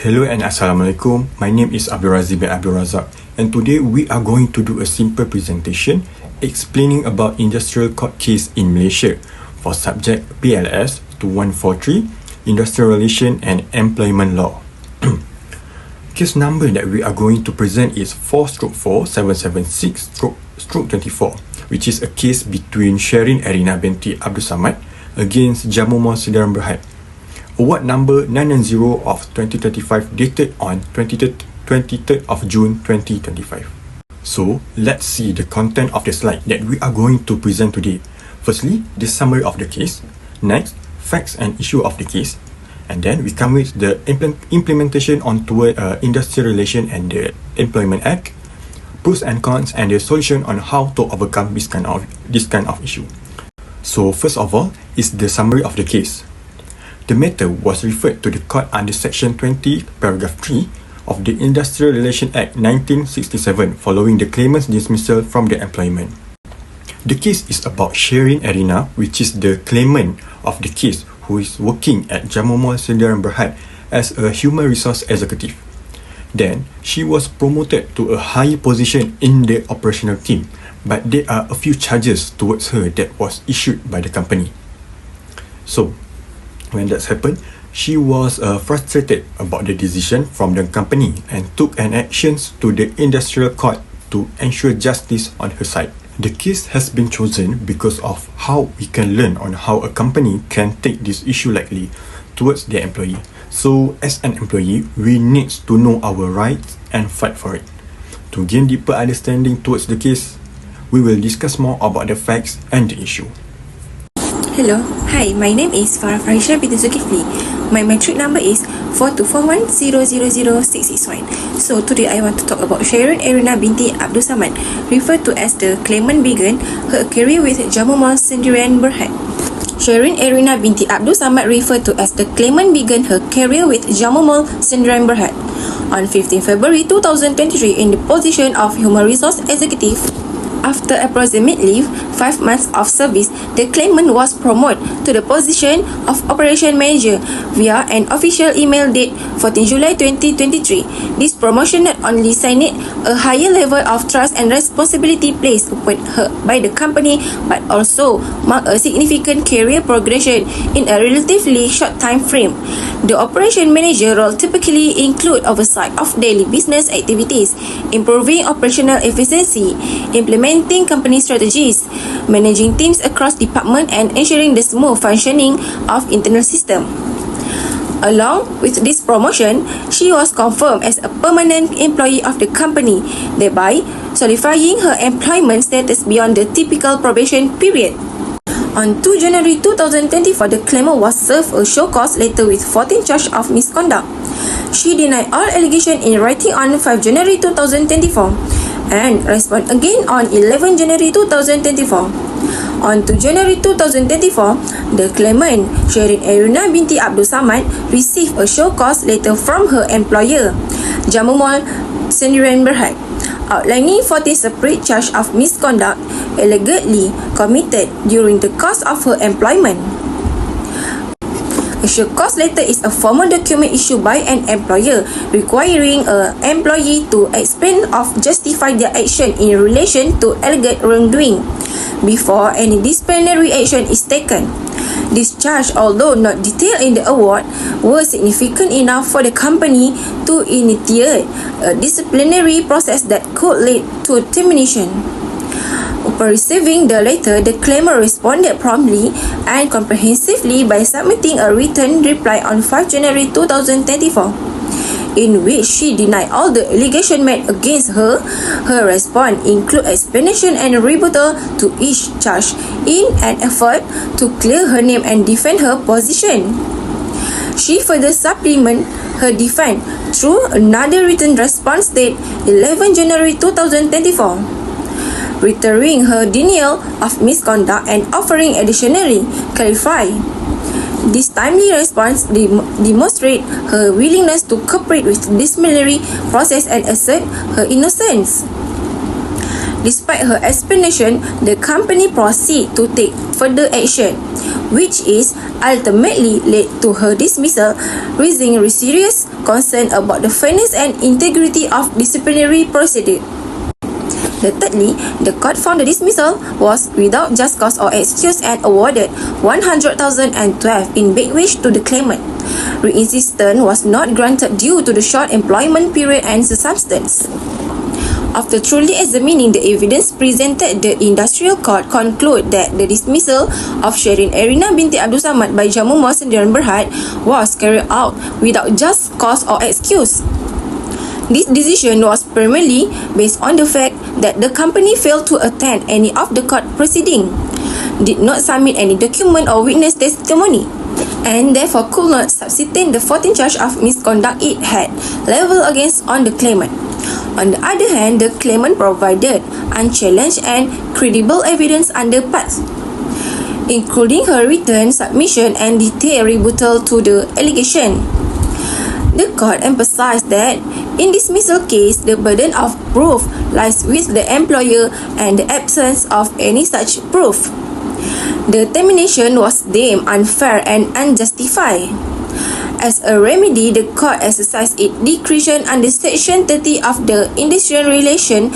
Hello and Assalamualaikum. My name is Abdul bin Abdul and today we are going to do a simple presentation explaining about industrial court case in Malaysia for subject PLS2143, Industrial Relation and Employment Law. Case number that we are going to present is 4/4776/24, which is a case between Sherin Errina binti Abdul against Jamumall Berhad. Award number 990 of 2025 dated on 23rd of June 2025. So, let's see the content of the slide that we are going to present today. Firstly, the summary of the case. Next, facts and issue of the case. And then we come with the implementation on toward Industrial Relation and the Employment Act, pros and cons, and the solution on how to overcome this kind of issue. So, first of all, is the summary of the case. The matter was referred to the court under Section 20, Paragraph 3 of the Industrial Relation Act 1967 following the claimant's dismissal from the employment. The case is about Sherin Errina, which is the claimant of the case who is working at Jamumall Berhad as a human resource executive. Then, she was promoted to a higher position in the operational team, but there are a few charges towards her that was issued by the company. So, when that's happened, she was frustrated about the decision from the company and took an actions to the industrial court to ensure justice on her side. The case has been chosen because of how we can learn on how a company can take this issue lightly towards their employee. So, as an employee, we need to know our rights and fight for it. To gain deeper understanding towards the case, we will discuss more about the facts and the issue. Hello, hi, my name is Farah Farisha binti Zulkifli. My metric number is 4241000661. So today I want to talk about Sherin Errina binti Abdul, referred to as the claimant began her career with Jamumall Berhad. Sherin Errina binti Abdul referred to as the claimant began her career with Jamumall Berhad on 15 February 2023 in the position of Human Resource Executive. After approximately 5 months of service, the claimant was promoted to the position of Operation Manager via an official email date 14 July 2023. This promotion not only signed a higher level of trust and responsibility placed upon her by the company, but also marked a significant career progression in a relatively short time frame. The Operation Manager role typically include oversight of daily business activities, improving operational efficiency, implementing company strategies, managing teams across departments, and ensuring the smooth functioning of internal system. Along with this promotion, she was confirmed as a permanent employee of the company, thereby solidifying her employment status beyond the typical probation period. On 2 January 2024, the claimant was served a show cause letter with 14 charges of misconduct. She denied all allegations in writing on 5 January 2024 and respond again on 11 January 2024. On 2 January 2024, the claimant, Sherin Errina binti Abdul received a show cause letter from her employer, Jamumall Berhad, outlining 14 separate charges of misconduct allegedly committed during the course of her employment. A show cause letter is a formal document issued by an employer requiring an employee to explain or justify their action in relation to alleged wrongdoing before any disciplinary action is taken. This charge, although not detailed in the award, were significant enough for the company to initiate a disciplinary process that could lead to termination. Upon receiving the letter, the claimant responded promptly and comprehensively by submitting a written reply on 5 January 2024, in which she denied all the allegations made against her. Her response include explanation and rebuttal to each charge in an effort to clear her name and defend her position. She further supplemented her defense through another written response dated 11 January 2024. Reiterating her denial of misconduct and offering additionally clarify. This timely response demonstrates her willingness to cooperate with the disciplinary process and assert her innocence. Despite her explanation, the company proceeded to take further action, which is ultimately led to her dismissal, raising serious concern about the fairness and integrity of disciplinary procedure. Thirdly, the court found the dismissal was without just cause or excuse and awarded 100,012 in back wage to the claimant. Reinsistence was not granted due to the short employment period and circumstance. After truly examining the evidence presented, the industrial court concluded that the dismissal of Sherin Errina binti Abdul Samad by Jamumall Sendirian Berhad was carried out without just cause or excuse. This decision was primarily based on the fact that the company failed to attend any of the court proceedings, did not submit any document or witness testimony, and therefore could not substantiate the 14 charge of misconduct it had leveled against on the claimant. On the other hand, the claimant provided unchallenged and credible evidence under Part, including her written submission and detailed rebuttal to the allegation. The court emphasized that in dismissal case, the burden of proof lies with the employer and the absence of any such proof. The termination was deemed unfair and unjustified. As a remedy, the court exercised its discretion under Section 30 of the Industrial Relations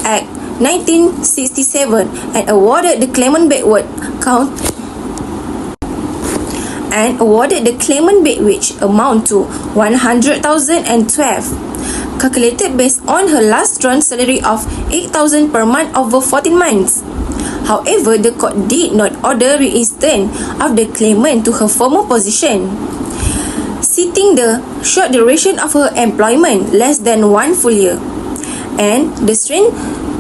Act 1967 and awarded the claimant backward count and awarded the claimant back wage amount to 100,012, calculated based on her last drawn salary of 8,000 per month over 14 months. However, the court did not order reinstate of the claimant to her former position, citing the short duration of her employment, less than 1 full year, and the strained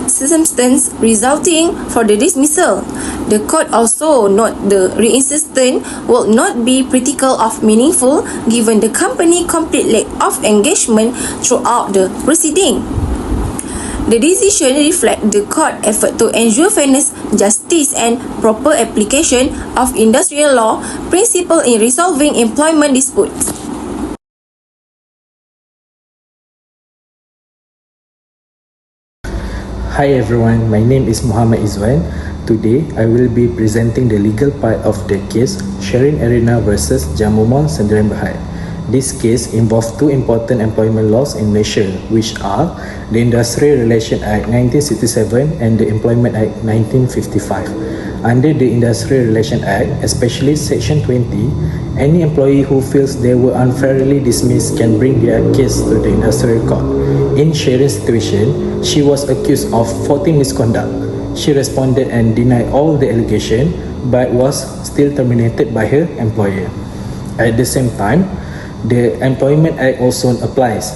circumstance resulting for the dismissal. The court also noted the reinsistence will not be practical or meaningful given the company's complete lack of engagement throughout the proceeding. The decision reflects the court's effort to ensure fairness, justice, and proper application of industrial law principles in resolving employment disputes. Hi everyone, my name is Muhammad Izwan. Today, I will be presenting the legal part of the case Sherin Errina versus Jamumall Sendirian Berhad. This case involves two important employment laws in Malaysia, which are the Industrial Relations Act 1967 and the Employment Act 1955. Under the Industrial Relations Act, especially Section 20, any employee who feels they were unfairly dismissed can bring their case to the industrial court. In Sherin's situation, she was accused of 14 misconduct. She responded and denied all the allegations, but was still terminated by her employer. At the same time, the Employment Act also applies.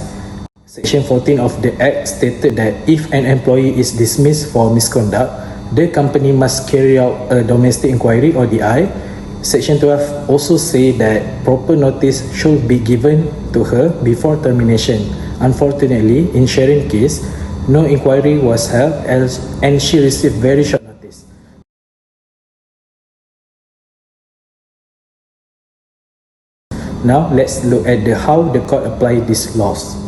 Section 14 of the Act stated that if an employee is dismissed for misconduct, the company must carry out a domestic inquiry or DI. Section 12 also says that proper notice should be given to her before termination. Unfortunately, in Sherin's case, no inquiry was held and she received very short notice. Now let's look at how the court applied these laws.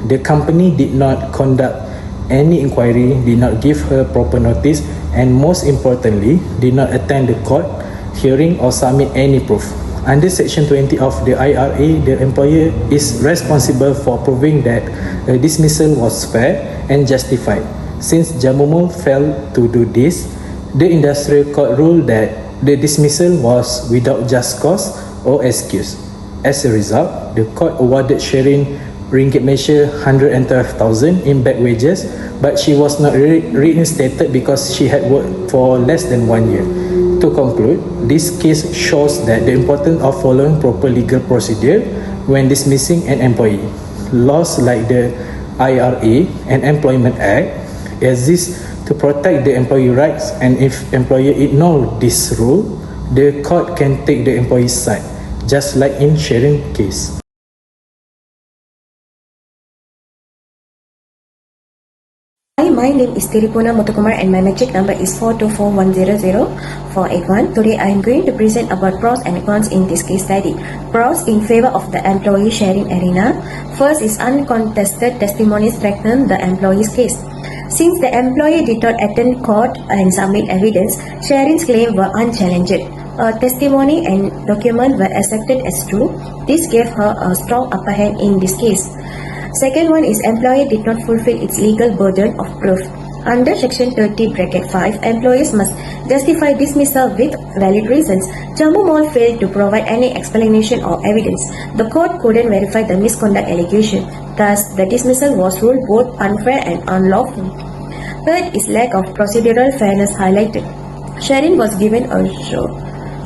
The company did not conduct any inquiry, did not give her proper notice, and most importantly, did not attend the court hearing or submit any proof. Under Section 20 of the IRA, the employer is responsible for proving that a dismissal was fair and justified. Since Jamumall failed to do this, the industrial court ruled that the dismissal was without just cause or excuse. As a result, the court awarded Sherin ringgit Malaysia 112,000 in back wages, but she was not reinstated because she had worked for less than 1 year. To conclude, this case shows that the importance of following proper legal procedure when dismissing an employee. Laws like the IRA and Employment Act exist to protect the employee rights, and if employer ignore this rule, the court can take the employee's side, just like in Sherin case. Hi, my name is Tirupuna Muthukumar and my magic number is 424100481. Today I am going to present about pros and cons in this case study. Pros in favor of the employee Sherin Errina. First is uncontested testimonies strengthen the employee's case. Since the employee did not attend court and submit evidence, Sherin's claims were unchallenged. Her testimony and document were accepted as true. This gave her a strong upper hand in this case. Second one is employee did not fulfill its legal burden of proof. Under section 30(5), employees must justify dismissal with valid reasons. Jamumall failed to provide any explanation or evidence. The court couldn't verify the misconduct allegation. Thus, the dismissal was ruled both unfair and unlawful. Third is lack of procedural fairness highlighted. Sherin was given a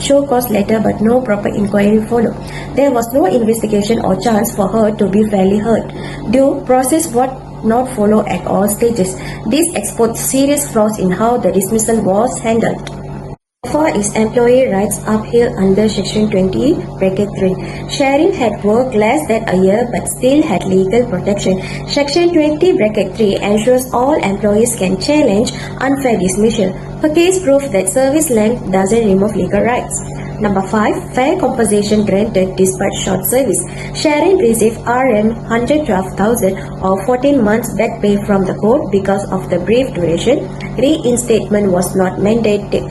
show cause letter but no proper inquiry followed. There was no investigation or chance for her to be fairly heard. Due process was not followed at all stages. This exposed serious flaws in how the dismissal was handled. Four is employee rights uphill under section 20(3). Sherin had worked less than a year but still had legal protection. Section 20(3) ensures all employees can challenge unfair dismissal. Her case proved that service length doesn't remove legal rights. Number 5. Fair compensation granted despite short service. Sherin received Rm112,000 or 14 months back pay from the court because of the brief duration. Reinstatement was not mandated.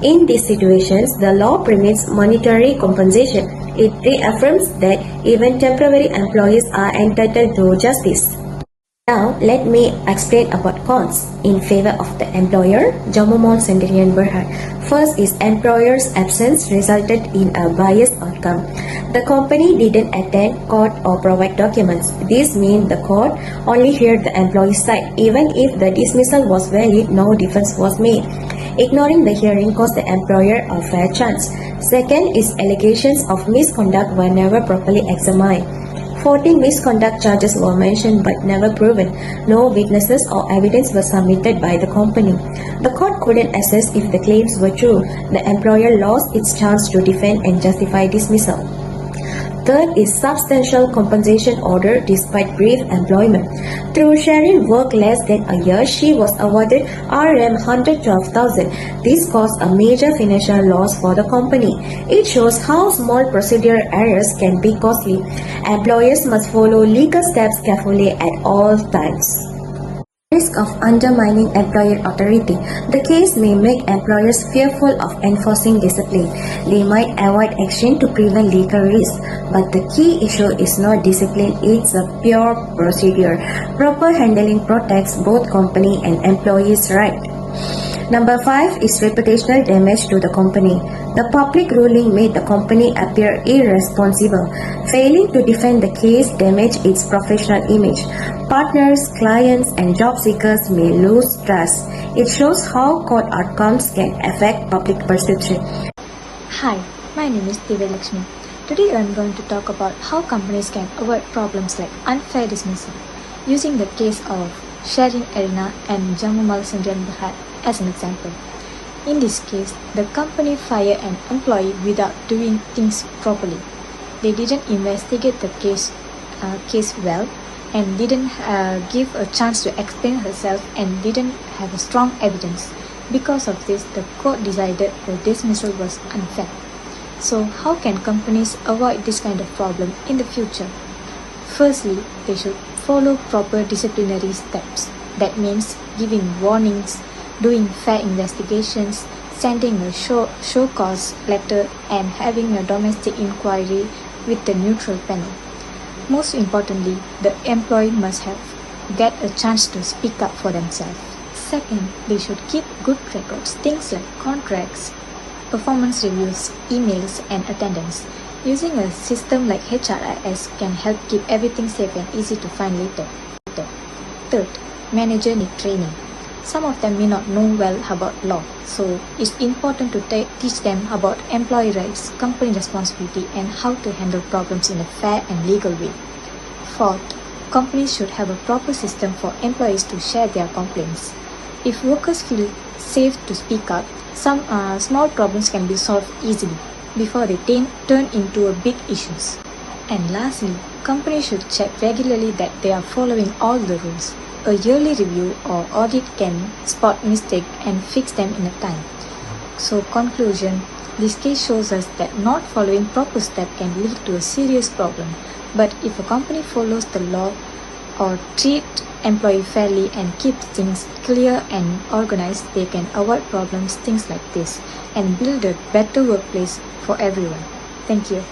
In these situations, the law permits monetary compensation. It reaffirms that even temporary employees are entitled to justice. Now, let me explain about cons in favor of the employer, Jamumall Sendirian Berhad. First is employer's absence resulted in a biased outcome. The company didn't attend court or provide documents. This means the court only heard the employee's side. Even if the dismissal was valid, no defense was made. Ignoring the hearing cost the employer a fair chance. Second is allegations of misconduct were never properly examined. 14 misconduct charges were mentioned but never proven. No witnesses or evidence were submitted by the company. The court couldn't assess if the claims were true. The employer lost its chance to defend and justify dismissal. Third is substantial compensation order despite brief employment. Through Sherin worked less than a year, she was awarded Rm112,000. This caused a major financial loss for the company. It shows how small procedural errors can be costly. Employers must follow legal steps carefully at all times. Risk of undermining employer authority. The case may make employers fearful of enforcing discipline. They might avoid action to prevent legal risk. But the key issue is not discipline, it's a pure procedure. Proper handling protects both company and employees' right. Number 5 is reputational damage to the company. The public ruling made the company appear irresponsible. Failing to defend the case damaged its professional image. Partners, clients, and job seekers may lose trust. It shows how court outcomes can affect public perception. Hi, my name is Lakshmi. Today I am going to talk about how companies can avoid problems like unfair dismissal using the case of Sherin Errina and Jamumall Sendirian Berhad as an example. In this case, the company fired an employee without doing things properly. They didn't investigate the case well and didn't give a chance to explain herself and didn't have a strong evidence. Because of this, the court decided the dismissal was unfair. So how can companies avoid this kind of problem in the future? Firstly, they should follow proper disciplinary steps. That means giving warnings, doing fair investigations, sending a show cause letter, and having a domestic inquiry with the neutral panel. Most importantly, the employee must get a chance to speak up for themselves. Second, they should keep good records, things like contracts, performance reviews, emails, and attendance. Using a system like HRIS can help keep everything safe and easy to find later. Third, manager need training. Some of them may not know well about law, so it's important to teach them about employee rights, company responsibility, and how to handle problems in a fair and legal way. Fourth, companies should have a proper system for employees to share their complaints. If workers feel safe to speak up, some small problems can be solved easily before they turn into big issues. And lastly, companies should check regularly that they are following all the rules. A yearly review or audit can spot mistakes and fix them in a time. So conclusion, this case shows us that not following proper steps can lead to a serious problem. But if a company follows the law or treat employee fairly and keeps things clear and organized, they can avoid problems, things like this, and build a better workplace for everyone. Thank you.